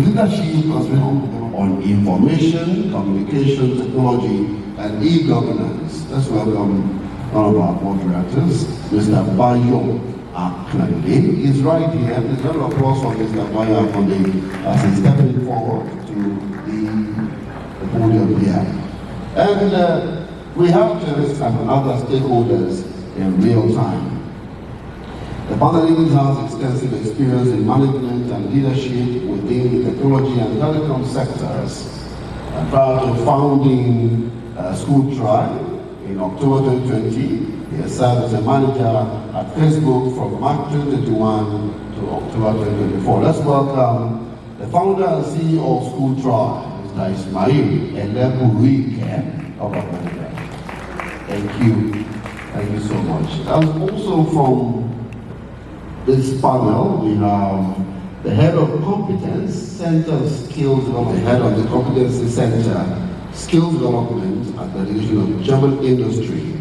The leadership has been on information, communication, technology, and e-governance. Let's welcome one of our board directors, Mr. Bayo Akande. He's right here. There's a lot of applause for Mr. Bayo Akande as he's stepping forward to the podium here. And we have journalists and other stakeholders in real time. The panelist has extensive experience in management and leadership within the technology and telecom sectors. Prior to founding SchoolTry in October 2020, he has served as a manager at Facebook from March 2021 to October 2024. Let's welcome the founder and CEO of SchoolTry, Mr. Ismail Eleburuike of Akande. Thank you. Thank you so much. And also from this panel, we have the head of Competence Center of Skills Development, the head of the Competency Center Skills Development at the Delegation of German Industry.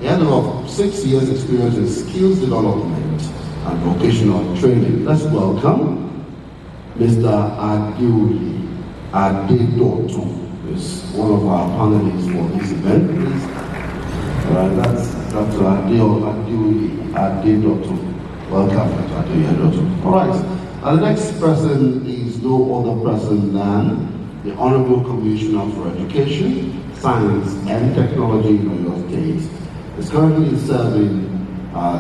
He had about 6 years experience in skills development and vocational training. Let's welcome Mr. Adeoye, Adedotun, who is one of our panelists for this event. Please. That's Dr. Adeoye, Adedotun. Welcome, Dr. Adelabu. All right, and the next person is no other person than the Honorable Commissioner for Education, Science and Technology in Oyo State. He's currently serving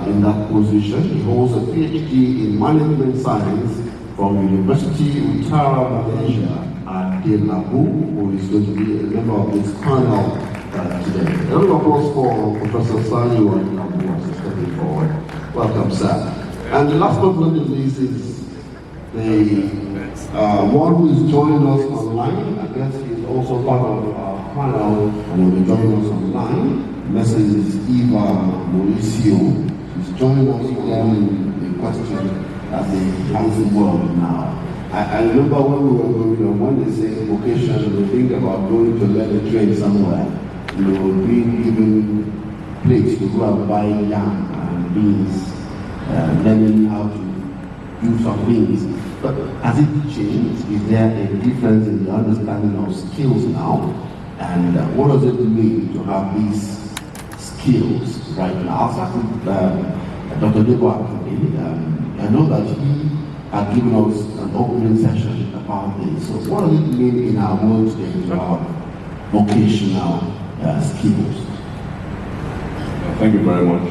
in that position. He holds a PhD in Management Science from University of Utara, Malaysia, Adelabu, who is going to be a member of this panel today. A round of applause for Professor Salihu Adelabu as he's stepping forward. Welcome, sir. And the last but not least is the one who is joining us online. I guess he's also part of our panel and will be joining us online. Mrs. Eva Mauricio is joining us on the question at the housing world now. I remember when we were going on, when they say vocation, we think about going to learn a trade somewhere. You know, being given place to go and buy yam and beans. Learning how to do some things. But has it changed? Is there a difference in the understanding of skills now? And what does it mean to have these skills right now? I'll start with Dr. Debo. I know that he had given us an opening session about this. So what does it mean in our world today to have vocational skills? Thank you very much.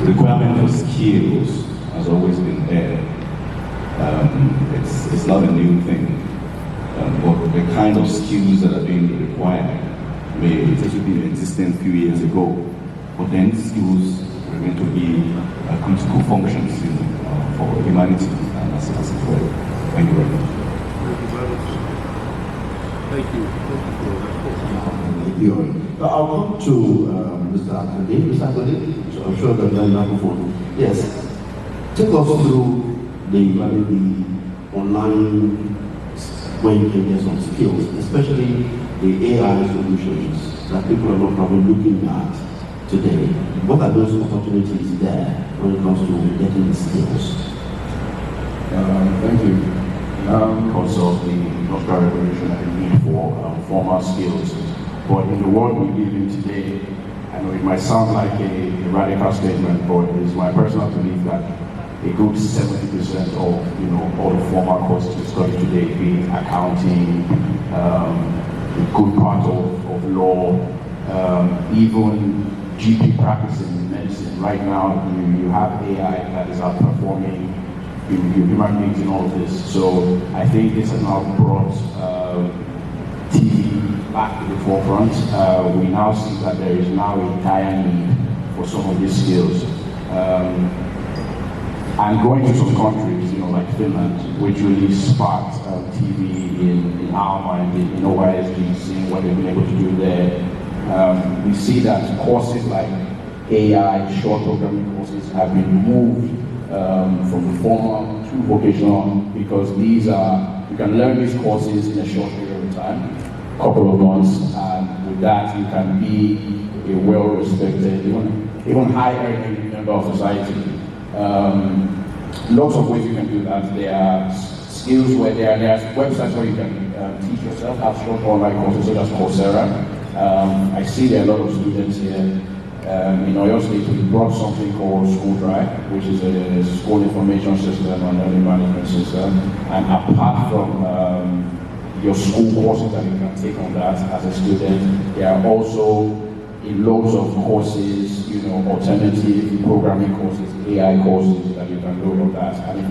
The requirement for skills has always been there. It's not a new thing. But the kind of skills that are being required may have been existing a few years ago. But then skills remain to be critical functions for humanity and as a whole. Thank you very much. Thank you. Thank you. I'll come to Mr. Akande. Mr. Akande, so I'm sure that you're not before. Yes. Take us through the online where you can get some skills, especially the AI solutions that people are not probably looking at today. What are those opportunities there when it comes to getting the skills? Thank you. Because of the industrial revolution and the need for formal skills. But in the world we live in today, I know it might sound like a radical statement, but it is my personal belief that a good 70% of all the formal courses we study today, be it accounting, a good part of law, even GP practicing in medicine. Right now, you have AI that is outperforming human beings in all of this. So I think this has now brought TV back to the forefront. We now see that there is now a dire need for some of these skills. And going to some countries, like Finland, which really sparked TV in our mind, in OISG, seeing what they've been able to do there. We see that courses like AI, short programming courses have been moved from the formal to vocational, because these are, you can learn these courses in a short period of time, couple of months, and with that you can be a well-respected, even high-earning member of society. Lots of ways you can do that. There are skills where there are websites where you can teach yourself, have short online courses such as Coursera. I see there are a lot of students here. In Oyo State, we brought something called SchoolTry, which is a school information system and learning management system. And apart from your school courses that you can take on that as a student, there are also loads of courses, alternative programming courses, AI courses that you can load on that. And if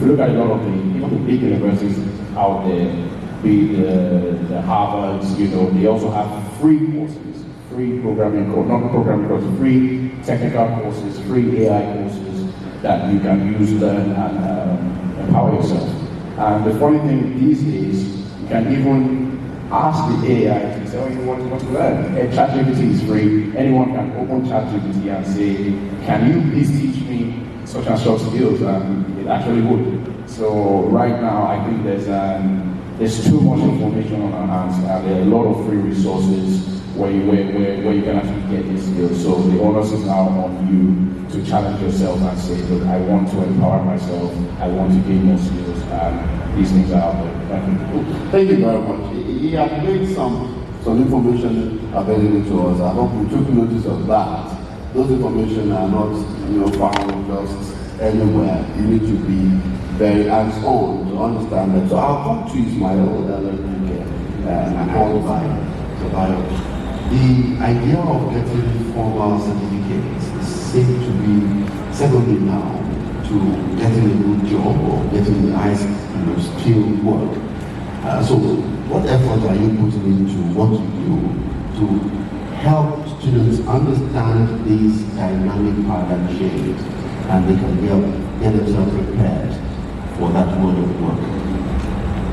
you look at a lot of the big universities out there, be the Harvards, they also have free courses, free programming courses, not programming courses, free technical courses, free AI courses that you can use, learn, and empower yourself. And the funny thing these days, you can even ask the AI to say, you want to learn. ChatGPT is free. Anyone can open ChatGPT and say, can you please teach me such and such skills? And it actually would. So right now, I think there's too much information on our hands, and there are a lot of free resources where you can actually get these skills. So the onus is now on you to challenge yourself and say, look, I want to empower myself, I want to gain more skills, and these things are out there. Thank you very much. He had made some information available to us. I hope you took notice of that. Those information are not found just anywhere. You need to be very hands-on to understand that. So I'll come to Ismail and all Bayo. The idea of getting formal certificates seems to be secondary now to getting a good job or getting nice skilled work. So what effort are you putting into what you do to help students understand these dynamic paradigm shifts and they can get themselves prepared for that world of work?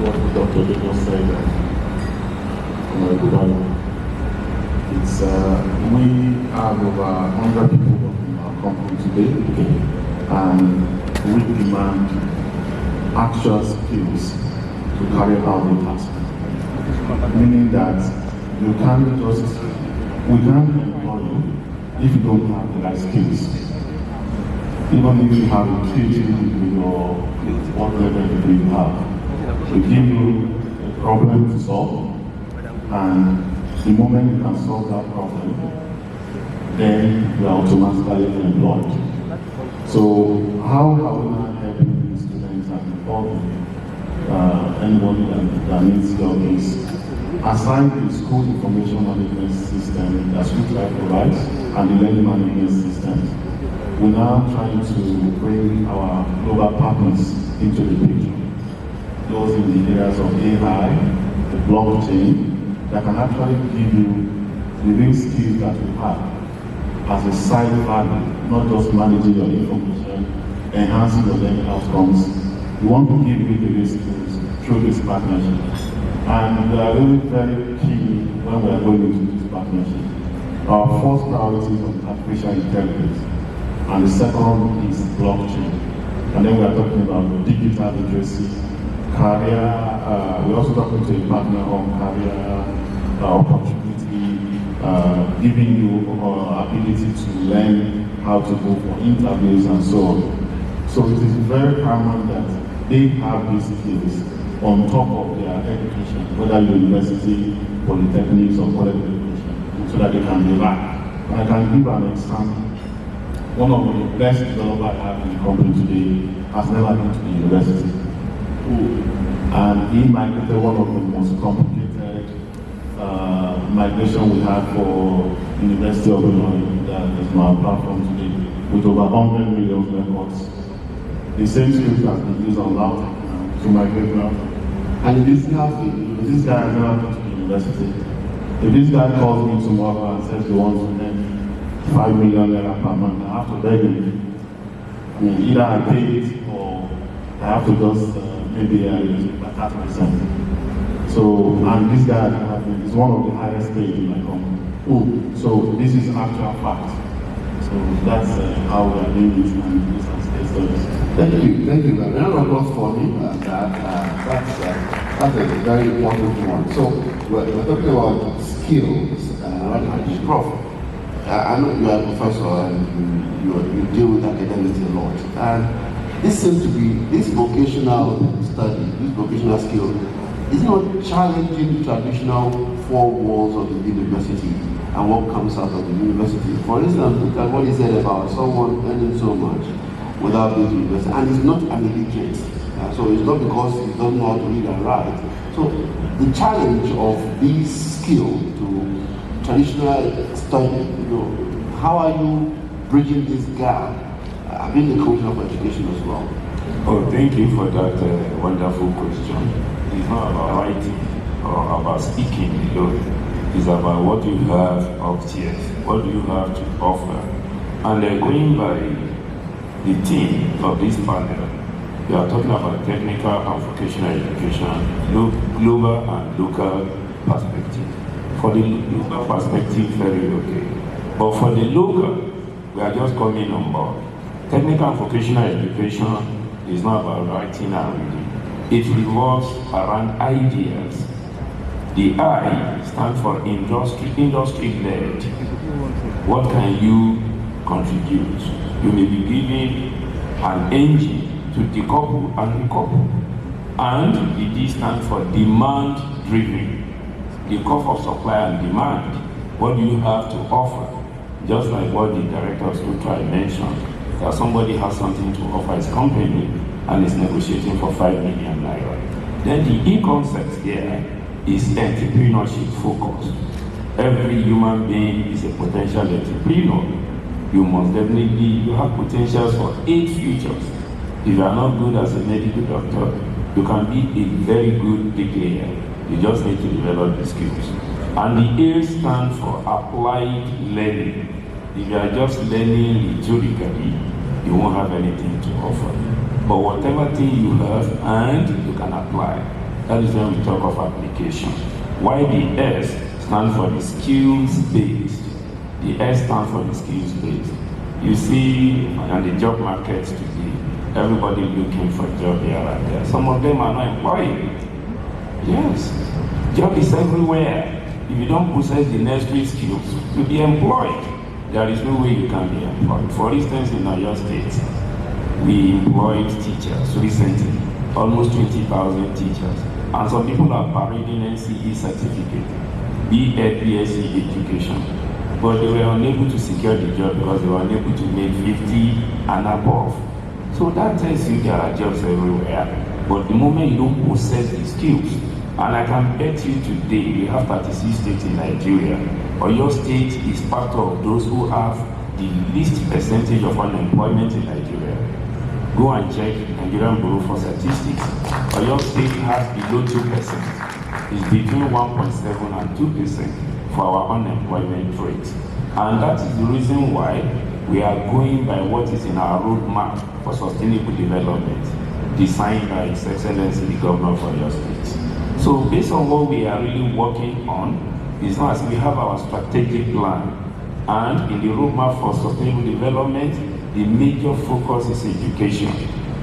What Dr. Debo said, it's we have over 100 people working in our company today, and we demand actual skills to carry out the task. Meaning that we can't employ you if you don't have the right skills. Even if you have a PhD degree or what level degree you have, we give you a problem to solve, and the moment you can solve that problem, then you are automatically employed. So how are we not helping the students and employing anybody that needs help is, aside the school information management system that SchoolTry provides and the learning management system, we're now trying to bring our global partners into the picture. Those in the areas of AI, the blockchain, that can actually give you the real skills that we have as a side value, not just managing your information, enhancing your learning outcomes. We want to give you the real skills through this partnership. And we are really very key when we are going into this partnership. Our first priority is on artificial intelligence, and the second is blockchain. And then we are talking about digital literacy, career. We're also talking to a partner on career opportunity, giving you ability to learn how to go for interviews and so on. So it is very paramount that they have these skills on top of their education, whether university, polytechnics, or college education, so that they can be back. And I can give an example. One of the best developers I have in the company today has never been to the university. And he migrated one of the most complicated migration we had for University of Ibadan, that is my platform today, with over 100 million records. The same script has been used on laptop to migrate now. And this guy has never been to the university. If this guy calls me tomorrow and says he wants to earn 5 million naira per month, I have to beg him. I mean, either I pay it or I have to just maybe use it by 30%. So, and this guy is one of the highest paid in my company. So this is actual fact. So that's how we are doing it, and this is case studies. Thank you. A round of applause for him. That's a very important one. So we're talking about skills. Prof, I know you are a professor and you deal with academics a lot. And this seems to be, this vocational study, this vocational skill, is not challenging the traditional four walls of the university and what comes out of the university. For instance, look at what he said about someone earning so much without being to university, and he's not an illiterate. So it's not because he doesn't know how to read and write. So the challenge of this skill to traditional study, how are you bridging this gap? I've been the Commissioner for Education as well. Oh, thank you for that wonderful question. It's not about writing or about speaking alone. It's about what you have upstairs, what do you have to offer. And going by the theme of this panel, we are talking about technical and vocational education, global and local perspective. For the global perspective, very okay. But for the local, we are just coming on board. Technical and vocational education is not about writing and reading. It revolves around ideas. The I stands for industry-led. What can you contribute? You may be given an engine to decouple and recouple. And the D stands for demand-driven. The curve of supply and demand. What do you have to offer? Just like what the director of SchoolTry mentioned, that somebody has something to offer his company and is negotiating for 5 million naira. Then the E concept here is entrepreneurship focused. Every human being is a potential entrepreneur. You must definitely, you have potentials for 8 futures. If you are not good as a medical doctor, you can be a very good bricklayer. You just need to develop the skills. And the A stands for applied learning. If you are just learning rhetorically, you won't have anything to offer. But whatever thing you have and you can apply, that is when we talk of application. Why the S stands for the skills-based. The S stands for the skills-based. You see, on the job market today, everybody looking for a job here and there. Some of them are not employed. Yes, job is everywhere. If you don't possess the necessary skills to be employed, there is no way you can be employed. For instance, in Oyo State, we employed teachers recently, almost 20,000 teachers. And some people are parading NCE certificate, B.Ed, BSc education. But they were unable to secure the job because they were unable to make 50 and above. So that tells you there are jobs everywhere. But the moment you don't possess the skills, and I can bet you today, we have 36 states in Nigeria. Oyo State is part of those who have the least percentage of unemployment in Nigeria. Go and check Nigerian Bureau for Statistics. Oyo State has below 2%. It's between 1.7 and 2% for our unemployment rate. And that is the reason why we are going by what is in our roadmap for sustainable development, designed by His Excellency the Governor of Oyo State. So based on what we are really working on, is not as we have our strategic plan, and in the roadmap for sustainable development, the major focus is education.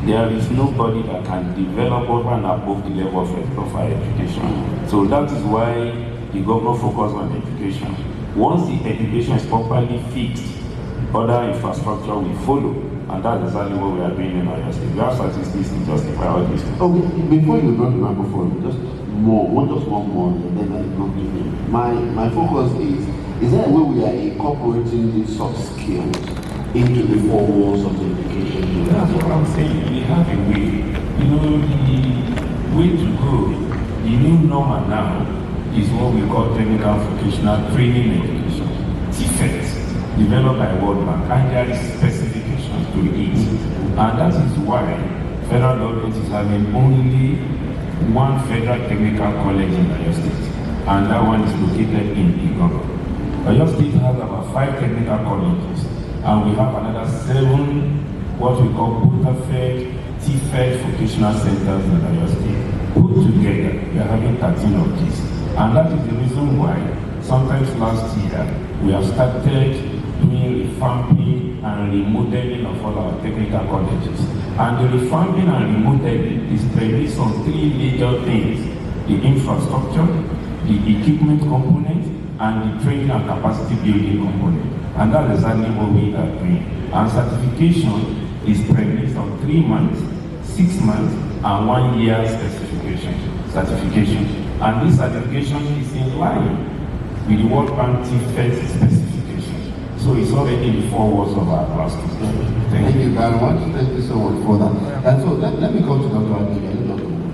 There is nobody that can develop over and above the level of our education. So that is why the government focuses on education. Once the education is properly fixed, other infrastructure will follow, and that's exactly what we are doing in Oyo State. We have statistics to justify all this. Okay, before you go to the microphone, just one more, and then I go to you. My focus is there a way we are incorporating these soft skills into the four walls of the education? That's what I'm saying. We have a way. The way to go, the new normal now is what we call technical vocational training education, TFET, developed by World Bank, and there is specifications to it. And that is why federal government is having only one federal technical college in Oyo State, and that one is located in Ibadan. Oyo State has about 5 technical colleges, and we have another 7 what we call quota-fed, T-fed vocational centers in Oyo State. Put together, we are having 13 of these. And that is the reason why sometimes last year we have started doing revamping and remodeling of all our technical colleges. And the revamping and remodeling is premised on 3 major things: the infrastructure, the equipment component, and the training and capacity building component. And that's exactly what we are doing. And certification is premised on 3 months, 6 months, and 1 year certification. And this certification is in line with the World Bank first specification. So it's already in the 4 walls of our class. Thank you very much. Thank you so much for that. And so let me come to Dr. Adeoye.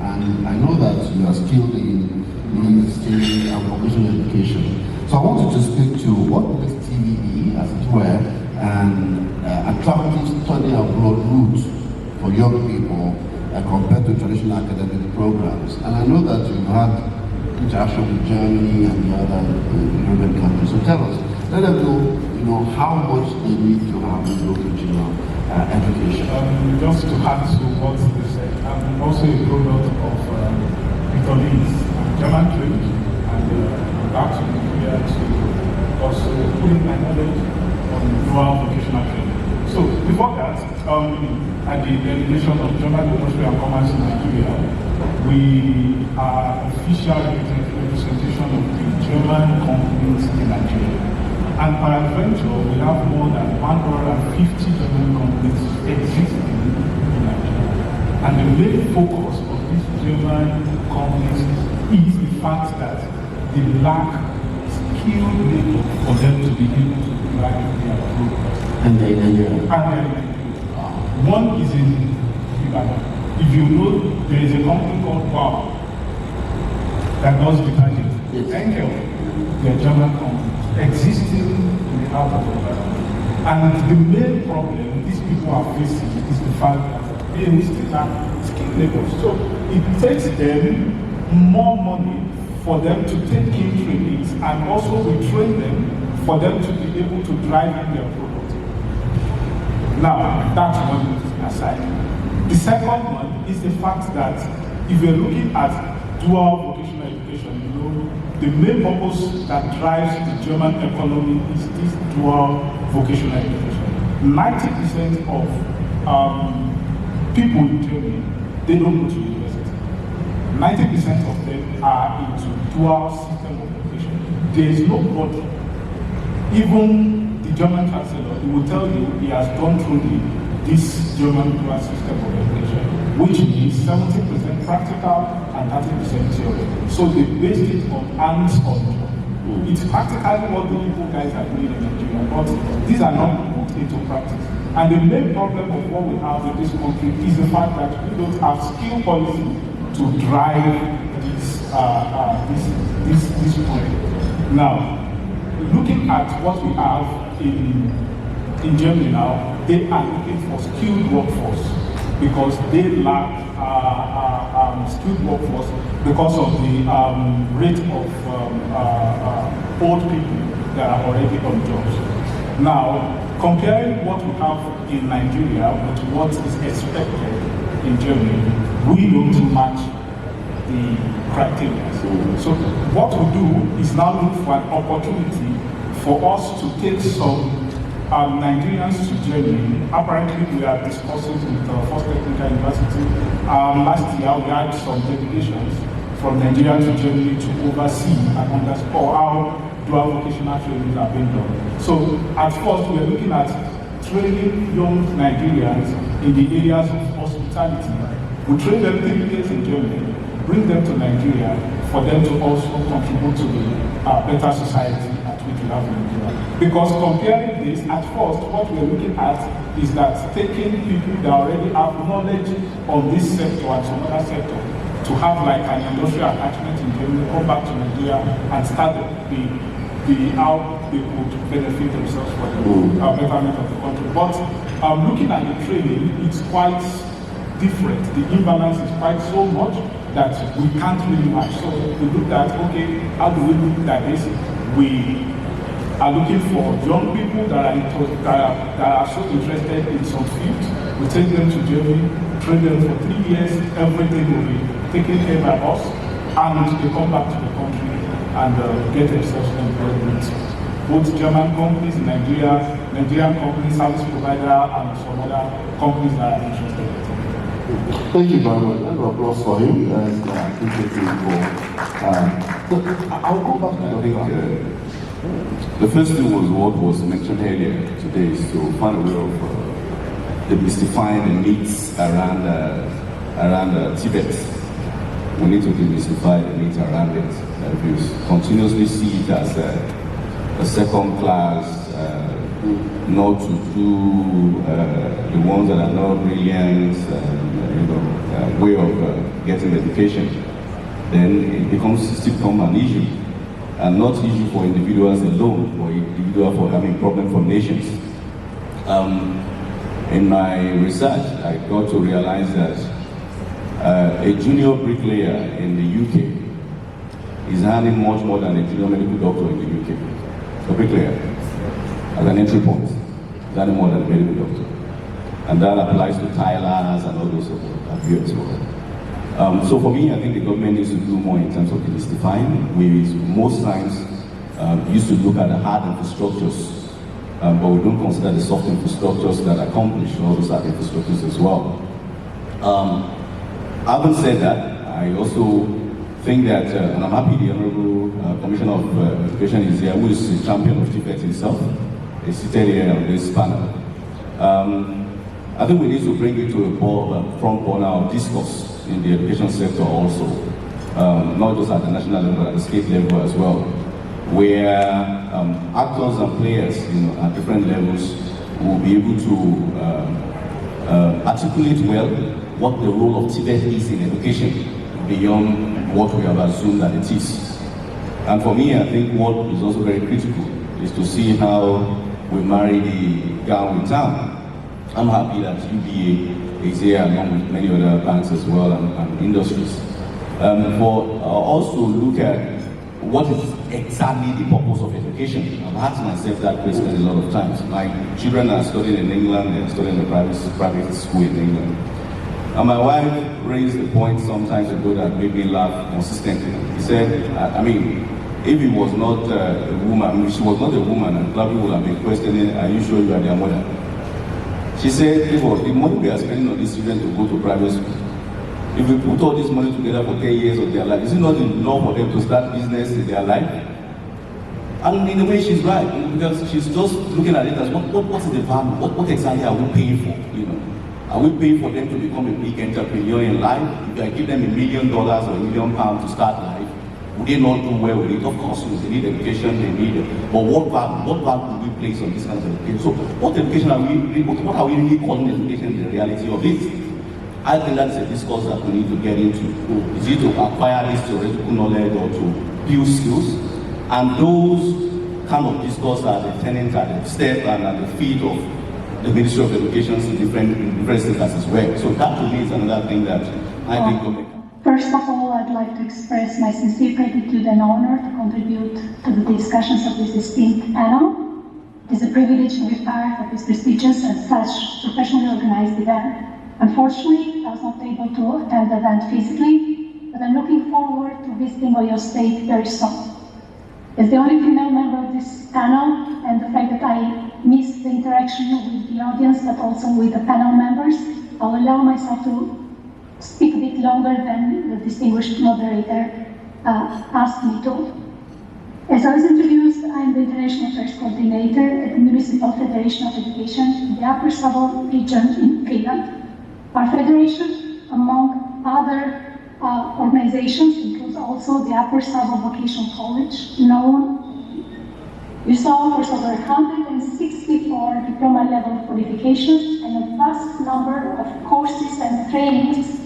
And I know that you are skilled in ministry and vocational education. So I want you to speak to what makes TVE, as it were, an attractive study abroad route for young people compared to traditional academic programs. And I know that you've had interaction with Germany and the other European countries. So tell us, let them know, how much they need to have in vocational education. Just to add to what they said, I'm also a product of Italy's German trade, and back to Nigeria to also put my knowledge on dual vocational training. So before that, at the Delegation of German Industry and Commerce in Nigeria, we are official representation of the German companies in Nigeria. And by adventure, we have more than 150 German companies existing in Nigeria. And the main focus of these German companies is the fact that they lack skilled labor for them to be able to drive their products. And then one is in Ibadan. If you know, there is a company called Bayo that does detergent. Yes. Enkel, they are German companies existing in the heart of Ibadan. And the main problem these people are facing is the fact that they still have skilled labor. So it takes them more money for them to take in trainees, and also we train them for them to be able to drive in their product. Now, that's one aside. The second one is the fact that if you're looking at dual vocational education, the main purpose that drives the German economy is this dual vocational education. 90% of people in Germany, they don't go to university. 90% of them are into dual system of education. There is nobody, even the German chancellor, he will tell you he has gone through this German dual system of education, which means 70% practical and 30% theory. So they based it on hands-on job. It's practically what the people guys are doing in Nigeria, but these are not put into practice. And the main problem of what we have in this country is the fact that we don't have skill policy to drive this project. Now, looking at what we have in Germany now, they are looking for skilled workforce because they lack skilled workforce because of the rate of old people that are already on jobs. Now, comparing what we have in Nigeria with what is expected in Germany, we don't match the criteria. So what we do is now look for an opportunity for us to take some Nigerians to Germany. Apparently, we are discussing with First Technical University. Last year, we had some delegations from Nigeria to Germany to oversee and underscore how dual vocational trainings are being done. So, at first, we are looking at training young Nigerians in the areas of hospitality. We train them 3 years in Germany, bring them to Nigeria for them to also contribute to the better society at which we have in Nigeria. Because comparing this, at first, what we're looking at is that taking people that already have knowledge on this sector and some other sector to have like an industrial attachment in Germany, come back to Nigeria and start how they could benefit themselves for the betterment of the country. But looking at the training, it's quite different. The imbalance is quite so much that we can't really match. So we looked at, okay, how do we look at this? We are looking for young people that are so interested in some fields. We take them to Germany, train them for 3 years, everything will be taken care by us, and they come back to the country and get themselves employed with both German companies in Nigeria, Nigerian companies, service provider, and some other companies that are interested. Thank you very much. Let's applause for him. I'll go back to the the first thing was what was mentioned earlier today is to find a way of demystifying the myths around around Tibet. We need to demystify the myth around it. We continuously see it as a second class, not to do the ones that are not brilliant, way of getting education. Then it becomes an issue, and not issue for individuals alone, but individual for having problem for nations. In my research, I got to realize that a junior bricklayer in the UK is earning much more than a junior medical doctor in the UK. A bricklayer, as an entry point, is earning more than a medical doctor. And that applies to tilers and all those of as well. So for me, I think the government needs to do more in terms of demystifying. We most times used to look at the hard infrastructures, but we don't consider the soft infrastructures that accomplish all those hard infrastructures as well. Having said that, I also think that, and I'm happy the Honorable Commissioner of Education is here, who is the champion of Tibet himself, is seated here on this panel. I think we need to bring it to a front corner of discourse in the education sector also, not just at the national level, but at the state level as well, where actors and players, at different levels will be able to articulate well what the role of Tibet is in education beyond what we have assumed that it is. And for me, I think what is also very critical is to see how we marry the gown with town. I'm happy that UBA is here along with many other banks as well and industries. For also look at what is exactly the purpose of education. I've asked myself that question a lot of times. My children are studying in England, they're studying in a private school in England. And my wife raised the point some time ago that made me laugh consistently. He said, if it was not a woman, if she was not a woman, and probably would have been questioning, are you sure you are their mother? She said, the money we are spending on these children to go to private school, if we put all this money together for 10 years of their life, is it not enough for them to start business in their life? And in a way, she's right, because she's just looking at it as what is the value? What exactly are we paying for? Are we paying for them to become a big entrepreneur in life? If I give them $1 million or £1 million to start life, would they not do well with it? Of course, they need education, they need it. But what value do we place on this kind of education? So what education are we, what are we really calling education in the reality of it? I think that is a discourse that we need to get into. Is it to acquire this theoretical knowledge or to build skills? And those kind of discourse are the tenants at the step and at the feet of the Ministry of Education in different states as well. So that to me is another thing that I think. First of all, I'd like to express my sincere gratitude and honor to contribute to the discussions of this esteemed panel. It is a privilege to be part of this prestigious and such professionally organized event. Unfortunately, I was not able to attend the event physically, but I'm looking forward to visiting Oyo State very soon. As the only female member of this panel, and the fact that I missed the interaction with the audience, but also with the panel members, I'll allow myself to speak a bit longer than the distinguished moderator asked me to. As I was introduced, I'm the International Affairs Coordinator at the Municipal Federation of Education in the Upper Savo region in Finland. Our federation, among other organizations, includes also the Upper Savo Vocational College, known USA offers over 164 diploma-level qualifications and a vast number of courses and trainings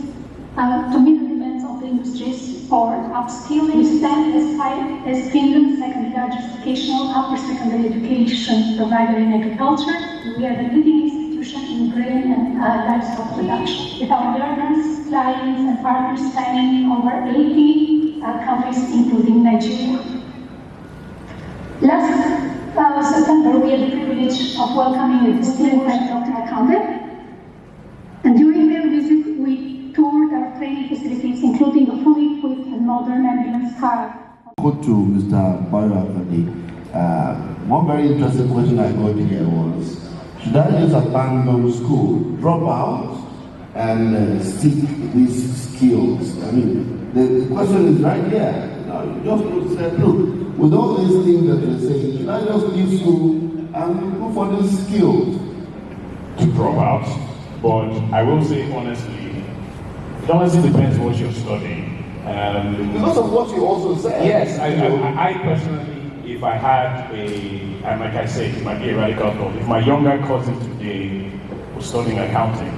to meet the demands of the industries for upskilling. We stand as Finland's second largest educational upper secondary education provider in agriculture. We are the leading institution in grain and livestock production, with our learners, clients, and partners spanning over 80 countries, including Nigeria. Last September, we had the privilege of welcoming a distinguished Dr. Akande, and during their visit, we toured our training facilities, including a fully equipped and modern ambulance car. Put to Mr. Bayo Akande, one very interesting question I got here was, should I just abandon school, drop out, and seek these skills? I mean, the question is right here. You just say, look, with all these things that you're saying, should I just leave school and look for these skills? To drop out, but I will say honestly, It honestly depends what you're studying. Because of what you also said. Yes, I personally, if I had and like I said, it might be a radical thought, if my younger cousin today was studying accounting,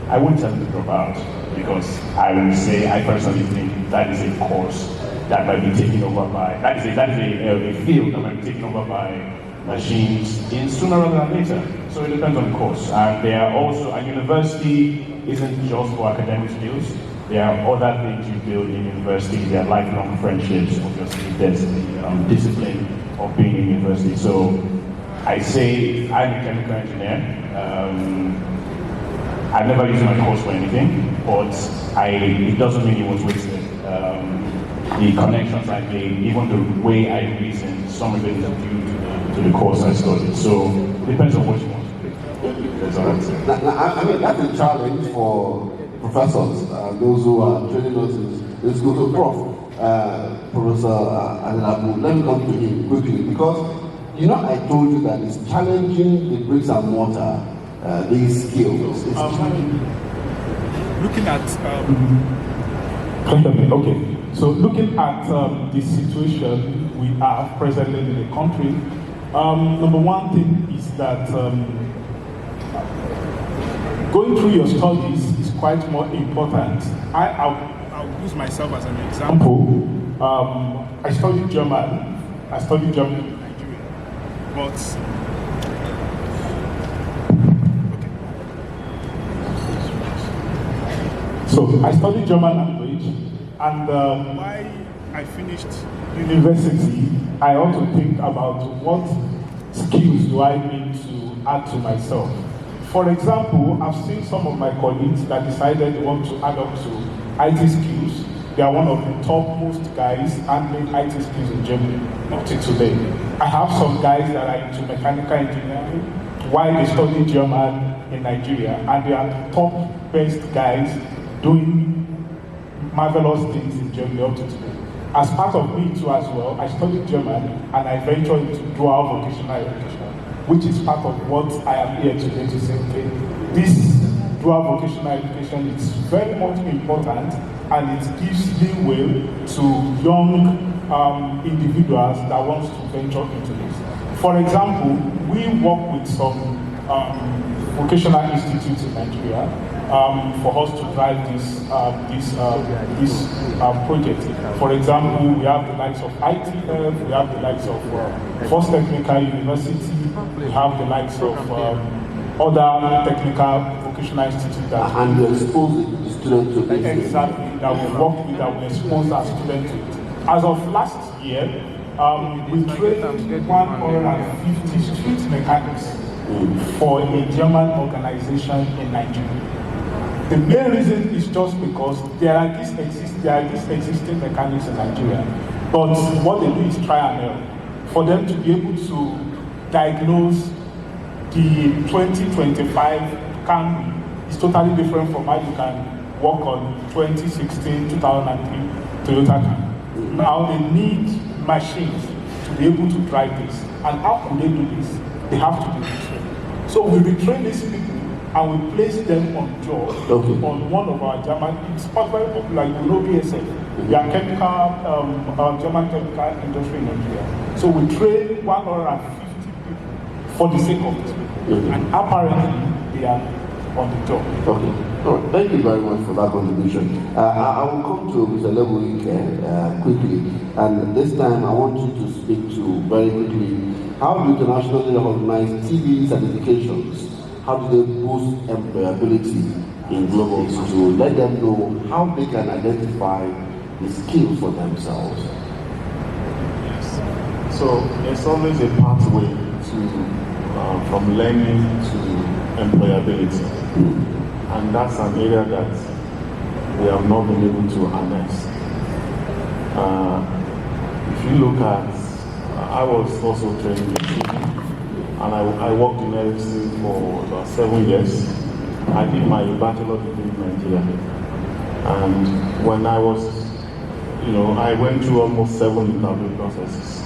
I wouldn't tell him to drop out, because I would say, I personally think that is a course that might be taken over by, that is a field that might be taken over by machines in sooner rather than later. So it depends on the course. And there are also, a university isn't just for academic skills. There are other things you build in university. There are lifelong friendships, obviously. There's the discipline of being in university. So I say I'm a chemical engineer. I've never used my course for anything, but it doesn't mean it was wasted. The connections I made, even the way I reason, some of it is due to the course I studied. So it depends on what you want to do. That's all I'm saying. I mean, that's a challenge for professors, those who are training us in school. So, Prof, Professor Adelabu, let me come to him quickly, because I told you that it's challenging the bricks and mortar, these skills. Looking at okay. So looking at the situation we have presently in the country, number one thing is that going through your studies is quite more important. I'll use myself as an example. I studied German. I studied German in Nigeria, but so I studied German language, and while I finished university, I also think about what skills do I need to add to myself. For example, I've seen some of my colleagues that decided they want to add up to IT skills. They are one of the topmost guys handling IT skills in Germany up to today. I have some guys that are into mechanical engineering while they study German in Nigeria, and they are the top best guys doing marvelous things in Germany up to today. As part of me too as well, I studied German and I ventured into dual vocational education, which is part of what I am here today to say. Okay, this dual vocational education is very much important, and it gives leeway to young individuals that want to venture into this. For example, we work with some vocational institutes in Nigeria for us to drive this project. For example, we have the likes of ITF, we have the likes of First Technical University, we have the likes of other technical vocational institutes that and you expose the students to this. Exactly, that we work with, that we expose our students to it. As of last year, we trained 150 street mechanics for a German organization in Nigeria. The main reason is just because there are these existing mechanics in Nigeria, but what they do is try and error. For them to be able to diagnose the 2025 Camry is totally different from how you can work on 2016, 2003 Toyota Camry. Now they need machines to be able to drive this. And how can they do this? They have to be retrained. So we retrain these people and we place them on job on one of our German, it's very popular, you know BSF. We are chemical, German chemical industry in Nigeria. So we train 150 people for the sake of this. And apparently they are on the job. Okay. All right. Thank you very much for that contribution. I will come to Mr. Eleburuike quickly, and this time I want you to speak to very quickly, how do internationally recognized TV certifications, how do they boost employability in globals to let them know how they can identify the skills for themselves? Yes. So there's always a pathway to from learning to employability. And that's an area that we have not been able to harness. If you look at, I was also trained in TV, and I worked in LC for about 7 years. I did my bachelor degree in Nigeria. And when I was, I went through almost 7 interview processes.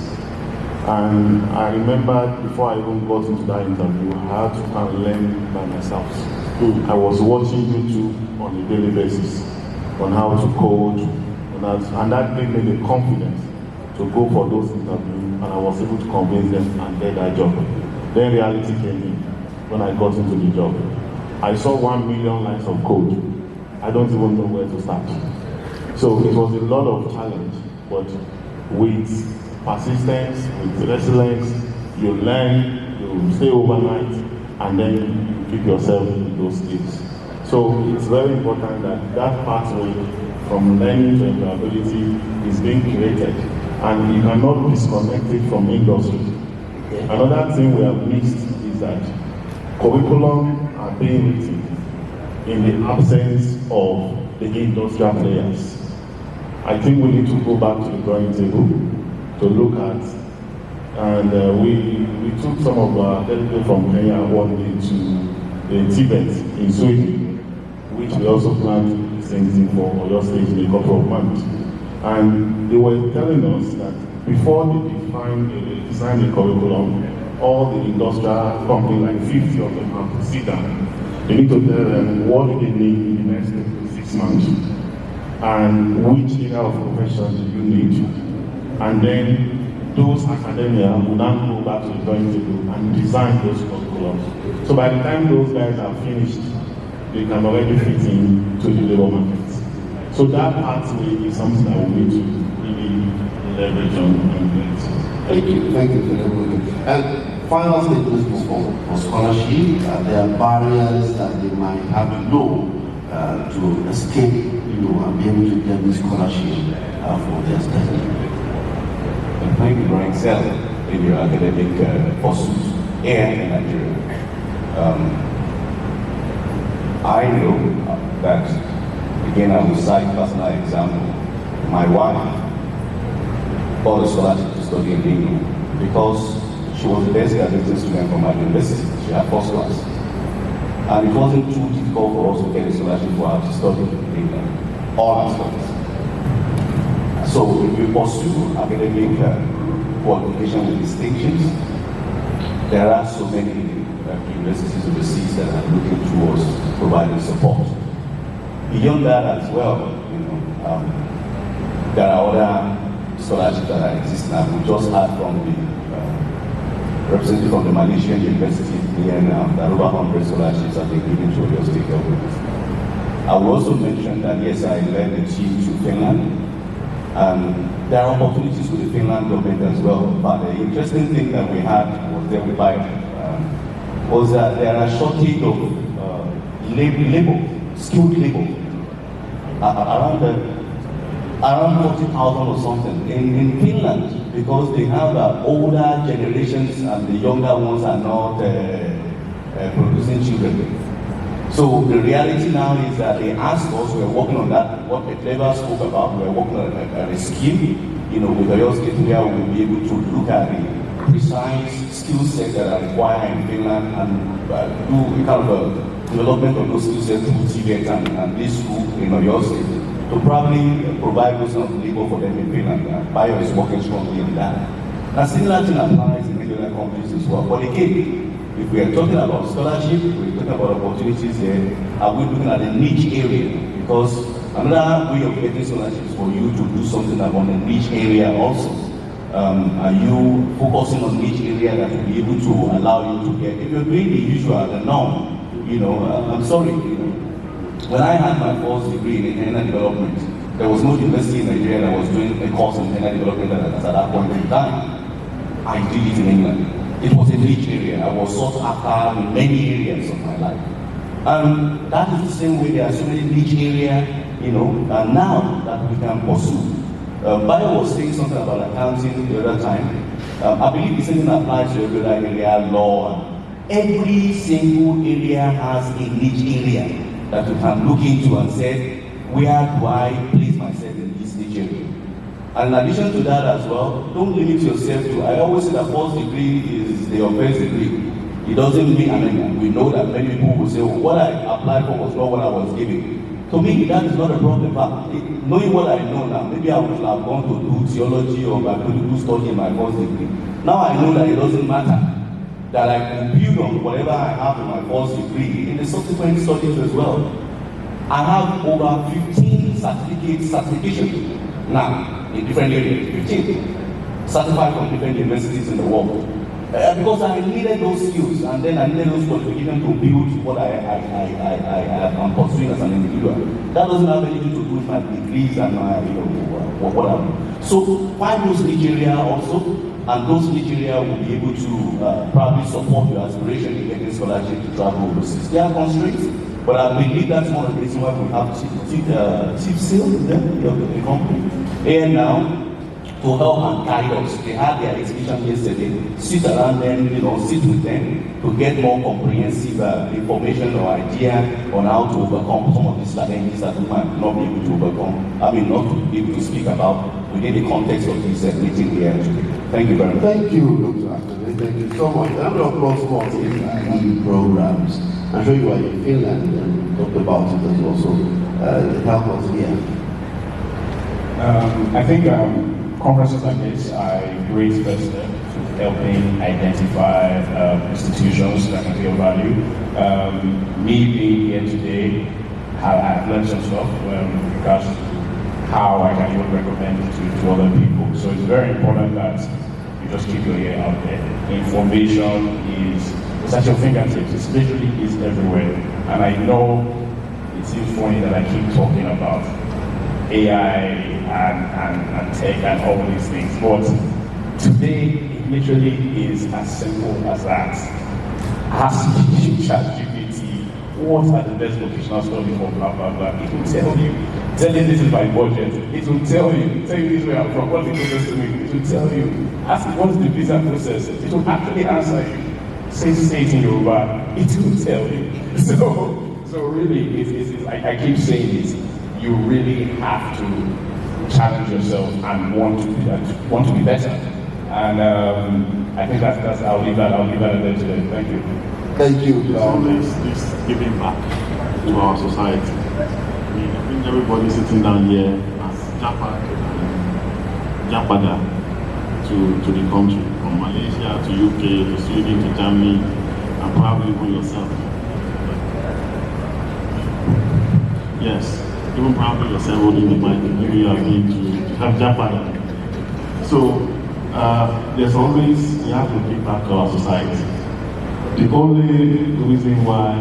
And I remember before I even got into that interview, I had to learn by myself. I was watching YouTube on a daily basis. on how to code, and that gave me the confidence to go for those interviews, and I was able to convince them and get that job. Then reality came in when I got into the job. I saw 1 million lines of code. I don't even know where to start. So it was a lot of challenge, but with persistence, with resilience, you learn, you stay overnight, and then you keep yourself in those skills. So it's very important that that pathway from learning to employability is being created, and you cannot disconnect it from industry. Another thing we have missed is that curriculum are being written in the absence of the industrial players. I think we need to go back to the drawing table to look at, and we took some of our delegates from Kenya one day to Tibet in Sweden, which we also plan to do the same thing for Oyo State in a couple of months. And they were telling us that before they design the curriculum, all the industrial companies, like 50 of them, have to sit down. They need to tell them what they need in the next 6 months, and which area of profession do you need. And then those academia will now go back to the drawing table and design those curriculums. So by the time those guys are finished, they can already fit in to the labor market. So that pathway is something that we need to really leverage on and get. Thank you, Eleburuike. And final statements for scholarship. There are barriers that they might have to escape, and be able to get this scholarship for their study. Thank you for excelling in your academic pursuits here in Nigeria. I know that, again, I will cite personal example. My wife got a scholarship to study in England because she was the best graduating student from my university. She had first class. And it wasn't too difficult for us to get a scholarship for her to study in England, all our studies. So if we pursue academic qualification with distinctions, there are so many universities overseas that are looking towards providing support. Beyond that as well, there are other scholarships that are existing. We just heard from the representative from the Malaysian University here now that over 100 scholarships have been given to your state government. I will also mention that yes, I led the team to Finland. There are opportunities with the Finland government as well. But the interesting thing that we had was there with Bayo was that there are shortage of skilled labor around 40,000 or something in Finland, because they have older generations and the younger ones are not producing children. So the reality now is that they asked us, we're working on that, what the Clever spoke about, we're working on a scheme, with Oyo State where we'll be able to look at the precise skill sets that are required in Finland and do kind of a development of those skill sets through Tibet and this school in Oyo State to probably provide those kind of labor for them in Finland. Bayo is working strongly in that. A similar thing applies in many other countries as well. But again, if we are talking about scholarship, we're talking about opportunities here, are we looking at a niche area? Because another way of getting scholarships for you to do something about a niche area also. Are you focusing on niche area that will be able to allow you to get, if you're doing the usual, the norm, I'm sorry, when I had my first degree in energy development, there was no university in Nigeria that was doing a course in energy development at that point in time. I did it in England. It was a niche area. I was sought after in many areas of my life. That is the same way there are so many niche areas, and now that we can pursue. Bayo was saying something about accounting the other time. I believe the same thing applies to every other area, law. Every single area has a niche area that you can look into and say, where do I place myself in this niche area? And in addition to that as well, don't limit yourself to, I always say that first degree is the first degree. It doesn't mean, we know that many people will say, what I applied for was not what I was given. To me, that is not a problem. But knowing what I know now, maybe I would have gone to do theology or I'm going to do study in my first degree. Now I know that it doesn't matter, that I can build on whatever I have in my first degree in the subsequent studies as well. I have over 15 certification now in different areas, 15 certified from different universities in the world. Because I needed those skills and then I needed those qualifications to build what I am pursuing as an individual. That doesn't have anything to do with my degrees and my, whatever. So find those niche area also, and those niche area will be able to probably support your aspiration in getting scholarship to travel overseas. There are constraints, but I believe that's one of the reasons why we have chief sales in the company. And now, to help and guide us. They had their exhibition yesterday. Sit around them, sit with them to get more comprehensive information or idea on how to overcome some of these challenges that we might not be able to overcome. I mean, not to be able to speak about within the context of this meeting here today. Thank you very much. Thank you, Dr. Akande. Thank you so much. A number of applause for these programs. I'm sure you are in Finland and talked about it as also help us here. I think conferences like this are a great first step to helping identify institutions that can be of value. Me being here today, I've learned some stuff with regards to how I can even recommend it to other people. So it's very important that you just keep your ear out there. Information it's at your fingertips. It literally is everywhere. And I know it seems funny that I keep talking about AI and tech and all these things, but today it literally is as simple as that. Ask ChatGPT, what are the best vocational studies for blah blah blah. It will tell you this is my budget. It will tell you this where I'm from, what's the closest to me. It will tell you. Ask what is the visa process. It will actually answer you. Say it in Yoruba, it will tell you. So really, I keep saying this. You really have to challenge yourself and want to be better. And I think that's I'll leave that there today. Thank you. Thank you. This giving back to our society. I think everybody sitting down here has Japada to the country, from Malaysia to UK to Sweden to Germany, and probably even yourself. Yes. Even probably yourself holding the mic, maybe you have been to have Japan. So there's always, we have to give back to our society. The only reason why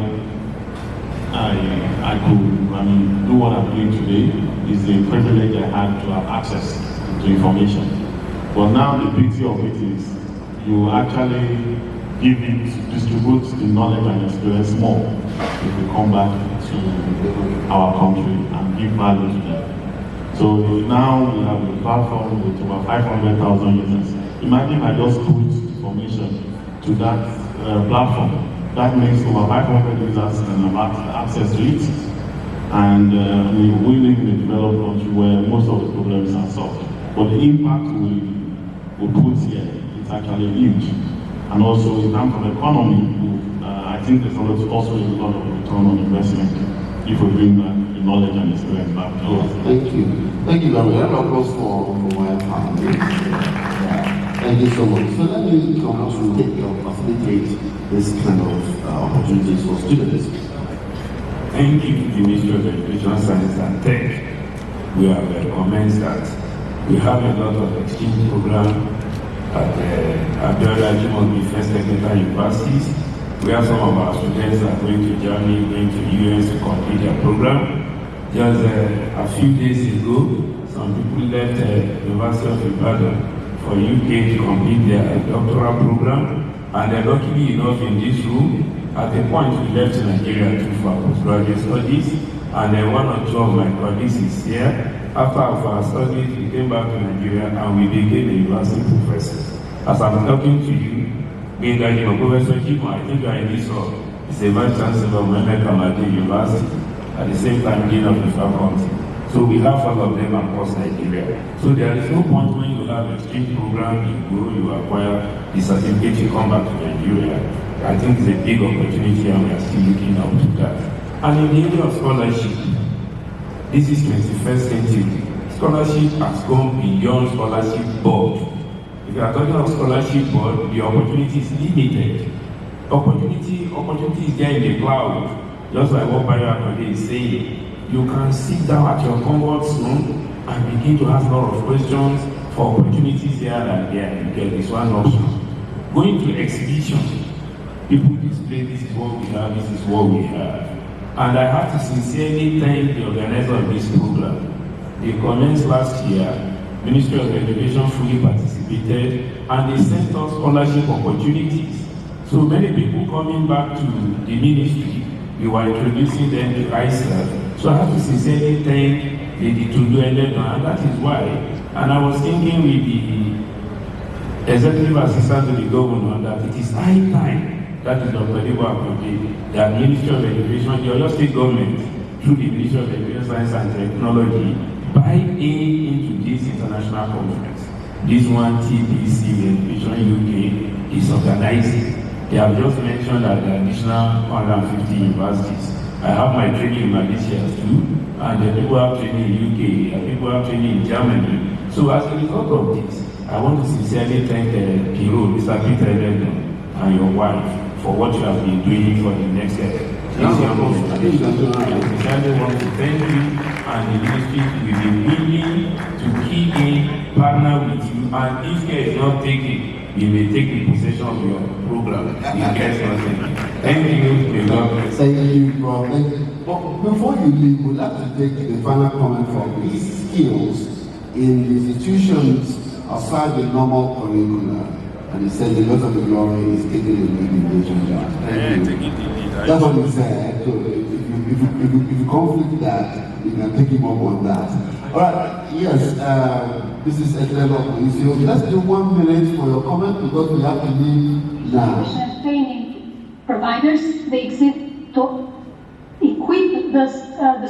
I could do what I'm doing today is the privilege I had to have access to information. But now the beauty of it is you actually distribute the knowledge and experience more if we come back to our country and give value to them. So now we have a platform with over 500,000 users. Imagine I just put information to that platform. That means over 500 users can have access to it. And we live in a developed country where most of the problems are solved. But the impact we put here is actually huge. And also in terms of economy, I think there's also a lot of return on investment if we bring back the knowledge and experience back to us. Thank you. Thank you very much. A round of applause for my family. Thank you so much. So let me come to facilitate this kind of opportunities for students. Thank you to the Ministry of Education, Science and Tech. We have comments that we have a lot of exchange programs at Adeoye Defense Technical Universities. We have some of our students are going to Germany, going to the US to complete their program. Just a few days ago, some people left the University of Ibadan for UK to complete their doctoral program. And they're luckily enough in this room. At the point we left Nigeria to for postgraduate studies, and then one or two of my colleagues is here. After our studies, we came back to Nigeria and we became a university professor. As I'm talking to you, being that Professor Jimo, I think you are in this hall, is a vice chancellor of Amadi University, at the same time dean of the faculty. So we have all of them across Nigeria. So there is no point when you have exchange program, you go, you acquire the certificate, you come back to Nigeria. I think it's a big opportunity and we are still looking up to that. And in the area of scholarship, this is 21st century. Scholarship has gone beyond scholarship board. If you are talking of scholarship board, the opportunity is limited. Opportunity is there in the cloud. Just like what Bayo is saying. you can sit down at your comfort zone and begin to ask a lot of questions for opportunities here and there. You get this one option. Going to exhibition, people display this is what we have, this is what we have. And I have to sincerely thank the organizer of this program. They commenced last year, Ministry of Delegation fully participated, and they sent us scholarship opportunities. So many people coming back to the ministry, we were introducing them to ISAF. So I have to sincerely thank Lady Adedotun, and that is why. And I was thinking with the executive assistant to the governor that it is high time, that is Dr. Debo Akande, the Ministry of Education, the Oyo State government, through the Ministry of Education, Science and Technology, buy into this international conference. This one, TPC, Education UK, is organizing. They have just mentioned that the additional 150 universities. I have my training in Malaysia too, and the people have training in UK, and people have training in Germany. So as a result of this, I want to sincerely thank Kiro, Mr. Peter Eleburuike, and your wife for what you have been doing for the next year. I sincerely want to thank you, and the ministry will be willing to keep in partner with you, and if care is not taken, you may take the possession of your program. You get nothing. Thank you. Thank you, Prof. But before you leave, we'd like to take the final comment from these skills in the institutions outside the normal curriculum. And he said the lot of the glory is taken in the relationship. Thank you. That's what he said. So if you conflict that, you can take him up on that. All right. Yes. This is Adelabu. So let's do 1 minute for your comment because we have to leave now. Training providers, they exist to equip the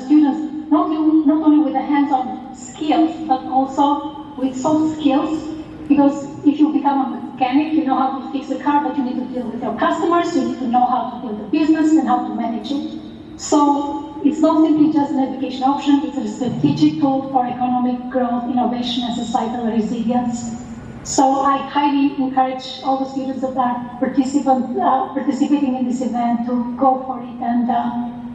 students not only with the hands-on skills but also with soft skills. Because if you become a mechanic, you know how to fix a car, but you need to deal with your customers. You need to know how to build a business and how to manage it. So it's not simply just an education option, it's a strategic tool for economic growth, innovation, and societal resilience. So I highly encourage all the students that are participating in this event to go for it and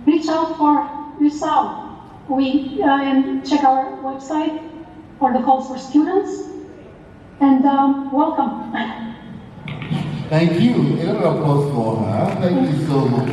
reach out for yourself. And check our website for the calls for students. And welcome. Thank you. A lot of applause for her. Thank you so much.